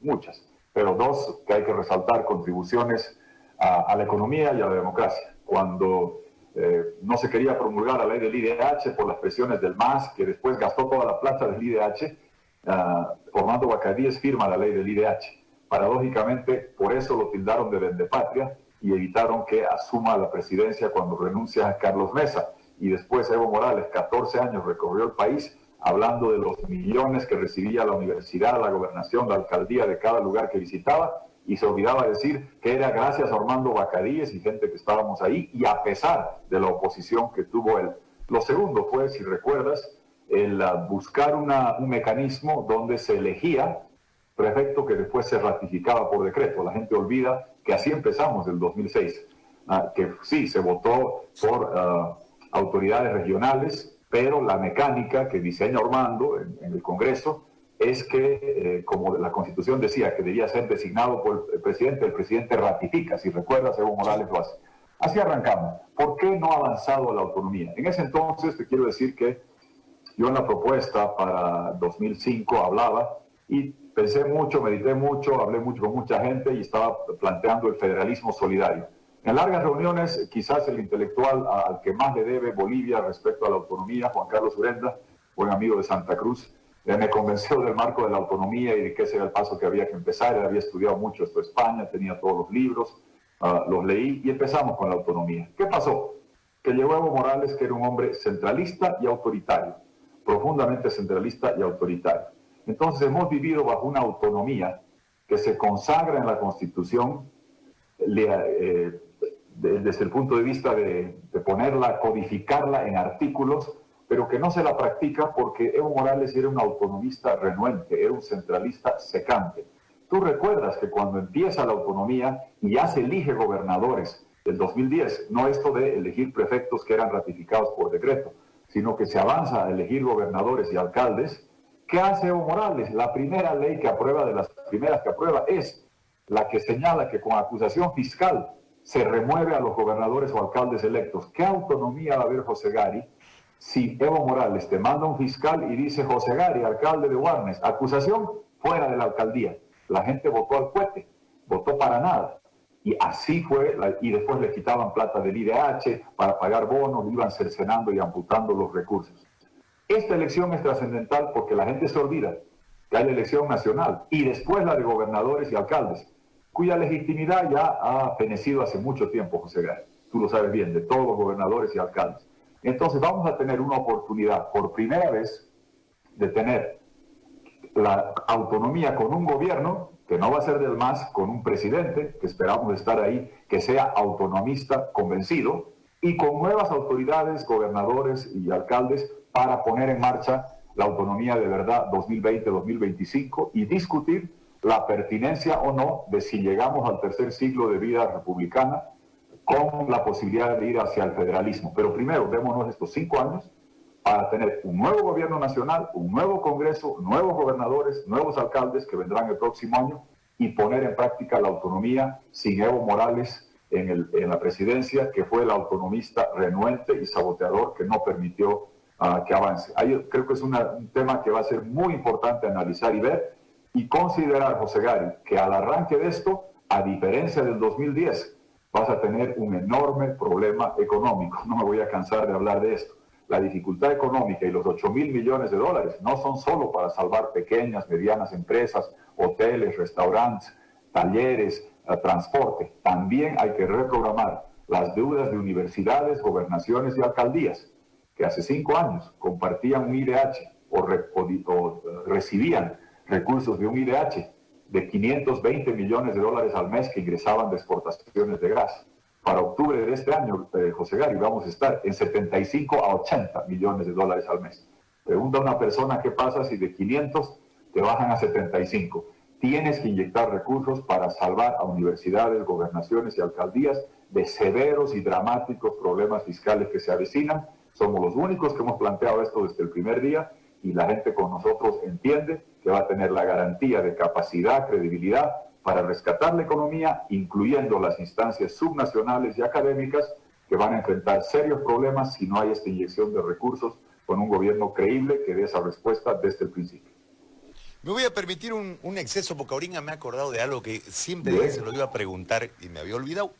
muchas, pero dos que hay que resaltar, contribuciones a la economía y a la democracia. Cuando no se quería promulgar la ley del IDH por las presiones del MAS, que después gastó toda la plata del IDH, Orlando Bacadíes firma la ley del IDH. Paradójicamente, por eso lo tildaron de vendepatria y evitaron que asuma la presidencia cuando renuncia a Carlos Mesa. Y después Evo Morales, 14 años, recorrió el país hablando de los millones que recibía la universidad, la gobernación, la alcaldía de cada lugar que visitaba, y se olvidaba decir que era gracias a Orlando Bacadíes y gente que estábamos ahí, y a pesar de la oposición que tuvo él. Lo segundo fue, si recuerdas, el buscar un mecanismo donde se elegía prefecto que después se ratificaba por decreto. La gente olvida que así empezamos el 2006, que sí, se votó por autoridades regionales, pero la mecánica que diseña Orlando en el Congreso es que, como la Constitución decía, que debía ser designado por el presidente ratifica. Si recuerdas, Evo Morales lo hace. Así arrancamos. ¿Por qué no ha avanzado la autonomía? En ese entonces te quiero decir que yo en la propuesta para 2005 hablaba y pensé mucho, medité mucho, hablé mucho con mucha gente y estaba planteando el federalismo solidario. En largas reuniones, quizás el intelectual al que más le debe Bolivia respecto a la autonomía, Juan Carlos Urenda, buen amigo de Santa Cruz, me convenció del marco de la autonomía y de que ese era el paso que había que empezar. Él había estudiado mucho esto en España, tenía todos los libros, los leí y empezamos con la autonomía. ¿Qué pasó? Que llegó Evo Morales, que era un hombre centralista y autoritario, profundamente centralista y autoritario. Entonces hemos vivido bajo una autonomía que se consagra en la Constitución desde el punto de vista de ponerla, codificarla en artículos, pero que no se la practica porque Evo Morales era un autonomista renuente, era un centralista secante. Tú recuerdas que cuando empieza la autonomía y ya se elige gobernadores del 2010, no esto de elegir prefectos que eran ratificados por decreto, sino que se avanza a elegir gobernadores y alcaldes. ¿Qué hace Evo Morales? La primera ley que aprueba, de las primeras que aprueba, es la que señala que con acusación fiscal se remueve a los gobernadores o alcaldes electos. ¿Qué autonomía va a haber José Gari si Evo Morales te manda un fiscal y dice: José Gari, alcalde de Guarnes, acusación fuera de la alcaldía? La gente votó al cohete, votó para nada. Y así fue, y después le quitaban plata del IDH para pagar bonos, iban cercenando y amputando los recursos. Esta elección es trascendental porque la gente se olvida que hay la elección nacional y después la de gobernadores y alcaldes, cuya legitimidad ya ha fenecido hace mucho tiempo, José Gari. Tú lo sabes bien, de todos los gobernadores y alcaldes. Entonces vamos a tener una oportunidad por primera vez de tener la autonomía con un gobierno que no va a ser del MAS, con un presidente, que esperamos estar ahí, que sea autonomista convencido, y con nuevas autoridades, gobernadores y alcaldes para poner en marcha la autonomía de verdad 2020-2025 y discutir la pertinencia o no de si llegamos al tercer siglo de vida republicana con la posibilidad de ir hacia el federalismo. Pero primero, démonos estos 5 años para tener un nuevo gobierno nacional, un nuevo Congreso, nuevos gobernadores, nuevos alcaldes que vendrán el próximo año y poner en práctica la autonomía sin Evo Morales en la presidencia, que fue el autonomista renuente y saboteador que no permitió que avance. Ahí creo que es un tema que va a ser muy importante analizar y ver y considerar, José Gary, que al arranque de esto, a diferencia del 2010, vas a tener un enorme problema económico. No me voy a cansar de hablar de esto. La dificultad económica y los 8.000 millones de dólares no son solo para salvar pequeñas, medianas empresas, hoteles, restaurantes, talleres, transporte. También hay que reprogramar las deudas de universidades, gobernaciones y alcaldías, que hace 5 años compartían un IDH o recibían recursos de un IDH de 520 millones de dólares al mes que ingresaban de exportaciones de gas. Para octubre de este año, José Gary, vamos a estar en 75 a 80 millones de dólares al mes. Pregunta a una persona qué pasa si de 500 te bajan a 75. Tienes que inyectar recursos para salvar a universidades, gobernaciones y alcaldías de severos y dramáticos problemas fiscales que se avecinan. Somos los únicos que hemos planteado esto desde el primer día y la gente con nosotros entiende que va a tener la garantía de capacidad, credibilidad para rescatar la economía, incluyendo las instancias subnacionales y académicas que van a enfrentar serios problemas si no hay esta inyección de recursos con un gobierno creíble que dé esa respuesta desde el principio. Me voy a permitir un exceso porque ahorita me he acordado de algo que siempre dije, se lo iba a preguntar y me había olvidado.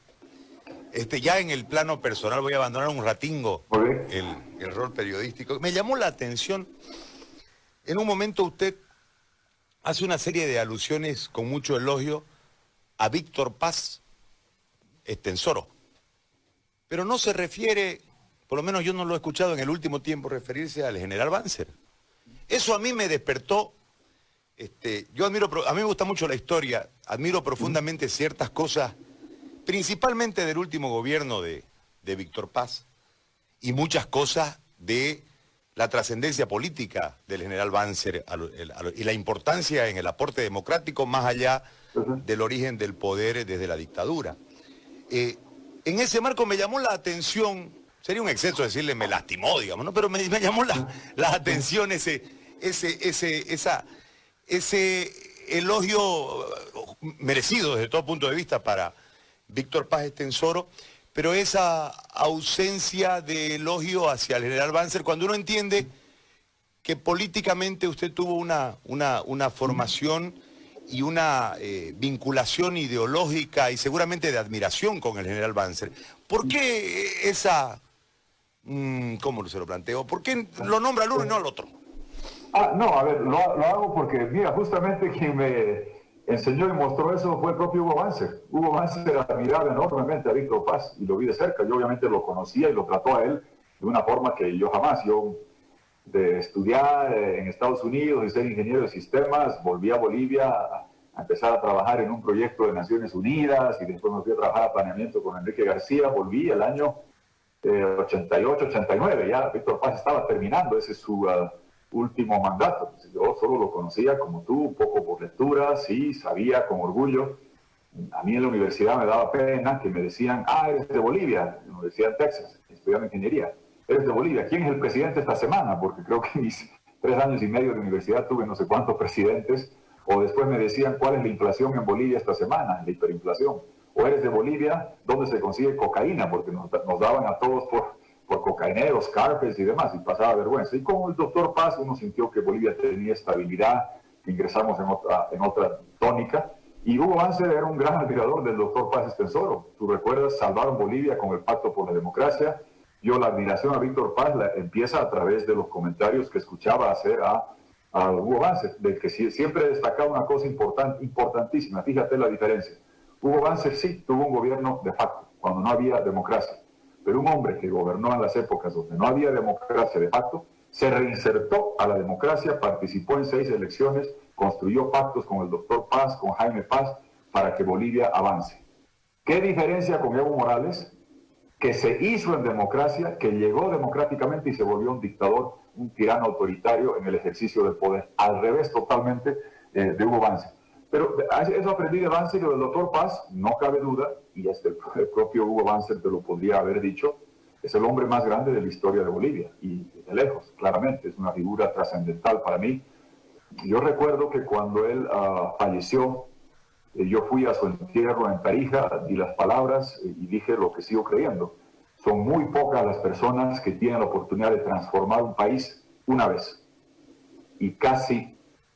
Ya en el plano personal voy a abandonar un ratingo el rol periodístico. Me llamó la atención, en un momento usted hace una serie de alusiones con mucho elogio a Víctor Paz Estenssoro, pero no se refiere, por lo menos yo no lo he escuchado en el último tiempo, referirse al general Banzer. Eso a mí me despertó. A mí me gusta mucho la historia, admiro profundamente ciertas cosas, principalmente del último gobierno de Víctor Paz, y muchas cosas de la trascendencia política del general Banzer y la importancia en el aporte democrático más allá del origen del poder desde la dictadura. En ese marco me llamó la atención, sería un exceso decirle me lastimó, digamos, ¿no? Pero me llamó la atención ese elogio merecido desde todo punto de vista para Víctor Paz Estenssoro, pero esa ausencia de elogio hacia el general Banzer, cuando uno entiende que políticamente usted tuvo una formación y una vinculación ideológica y seguramente de admiración con el general Banzer. ¿Por qué cómo se lo planteo? ¿Por qué lo nombra al uno y no al otro? No, a ver, lo hago porque, mira, justamente quien me enseñó y mostró eso fue el propio Hugo Banzer. Hugo Banzer admiraba enormemente a Víctor Paz y lo vi de cerca. Yo obviamente lo conocía y lo trató a él de una forma que yo jamás. Yo, de estudiar en Estados Unidos y ser ingeniero de sistemas, volví a Bolivia a empezar a trabajar en un proyecto de Naciones Unidas y después me fui a trabajar a planeamiento con Enrique García. Volví el año 88, 89. Ya Víctor Paz estaba terminando, ese es su último mandato. Yo solo lo conocía como tú, un poco por lectura, sí, sabía con orgullo. A mí en la universidad me daba pena que me decían, eres de Bolivia, en la Universidad de Texas, estudiando ingeniería. Eres de Bolivia, ¿quién es el presidente esta semana? Porque creo que en mis 3 años y medio de universidad tuve no sé cuántos presidentes. O después me decían, ¿cuál es la inflación en Bolivia esta semana? La hiperinflación. O eres de Bolivia, ¿dónde se consigue cocaína? Porque nos daban a todos por cocaineros, carpes y demás, y pasaba vergüenza. Y con el doctor Paz uno sintió que Bolivia tenía estabilidad, que ingresamos en otra tónica, y Hugo Banzer era un gran admirador del doctor Paz Estenssoro. Tú recuerdas, salvaron Bolivia con el Pacto por la Democracia. Yo la admiración a Víctor Paz empieza a través de los comentarios que escuchaba hacer a Hugo Banzer, del que siempre destacaba una cosa importantísima. Fíjate la diferencia. Hugo Banzer sí tuvo un gobierno de facto, cuando no había democracia. Pero un hombre que gobernó en las épocas donde no había democracia de facto, se reinsertó a la democracia, participó en 6 elecciones, construyó pactos con el doctor Paz, con Jaime Paz, para que Bolivia avance. ¿Qué diferencia con Evo Morales? Que se hizo en democracia, que llegó democráticamente y se volvió un dictador, un tirano autoritario en el ejercicio del poder. Al revés totalmente de Hugo Banzer. Pero eso aprendí de Banzer y del doctor Paz, no cabe duda, y el propio Hugo Banzer te lo podría haber dicho, es el hombre más grande de la historia de Bolivia, y de lejos, claramente, es una figura trascendental para mí. Yo recuerdo que cuando él falleció, yo fui a su entierro en Tarija, di las palabras y dije lo que sigo creyendo. Son muy pocas las personas que tienen la oportunidad de transformar un país una vez, y casi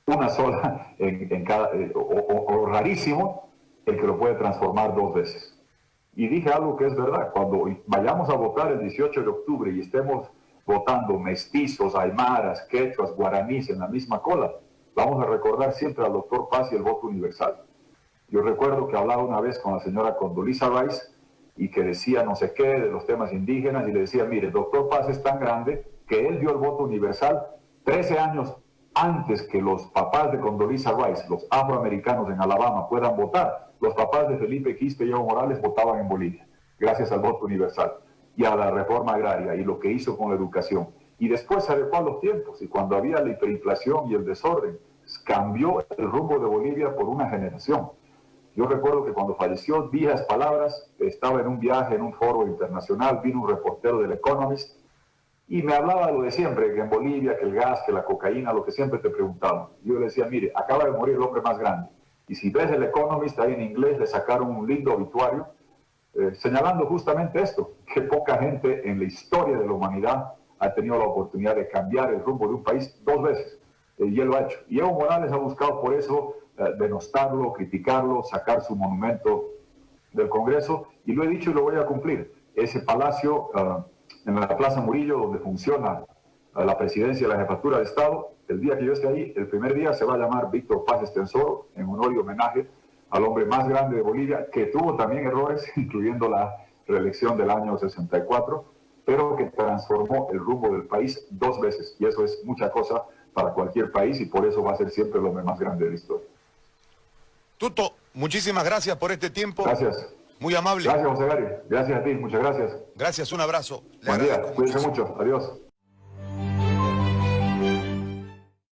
una sola en cada, o rarísimo el que lo puede transformar 2 veces. Y dije algo que es verdad: cuando vayamos a votar el 18 de octubre y estemos votando mestizos, aymaras, quechuas, guaraníes en la misma cola, vamos a recordar siempre al doctor Paz y el voto universal. Yo recuerdo que hablaba una vez con la señora Condoleezza Rice y que decía no sé qué de los temas indígenas, y le decía, mire, el doctor Paz es tan grande que él dio el voto universal 13 años antes que los papás de Condoleezza Rice, los afroamericanos en Alabama, puedan votar. Los papás de Felipe Quispe y Evo Morales votaban en Bolivia, gracias al voto universal y a la reforma agraria y lo que hizo con la educación. Y después se adecuó a los tiempos, y cuando había la hiperinflación y el desorden, cambió el rumbo de Bolivia por una generación. Yo recuerdo que cuando falleció, dije las palabras, estaba en un viaje, en un foro internacional, vino un reportero del Economist, y me hablaba de lo de siempre, que en Bolivia, que el gas, que la cocaína, lo que siempre te preguntaban. Yo le decía, mire, acaba de morir el hombre más grande. Y si ves el Economist, ahí en inglés le sacaron un lindo obituario, señalando justamente esto, que poca gente en la historia de la humanidad ha tenido la oportunidad de cambiar el rumbo de un país 2 veces. Y él lo ha hecho. Y Evo Morales ha buscado por eso denostarlo, criticarlo, sacar su monumento del Congreso, y lo he dicho y lo voy a cumplir. Ese palacio en la Plaza Murillo, donde funciona la presidencia y la jefatura de Estado, el día que yo esté ahí, el primer día se va a llamar Víctor Paz Estenssoro, en honor y homenaje al hombre más grande de Bolivia, que tuvo también errores, incluyendo la reelección del año 64, pero que transformó el rumbo del país 2 veces, y eso es mucha cosa para cualquier país, y por eso va a ser siempre el hombre más grande de la historia. Tuto, muchísimas gracias por este tiempo. Gracias. Muy amable. Gracias, José Gary. Gracias a ti, muchas gracias. Gracias, un abrazo. Buen día, cuídense mucho. Adiós.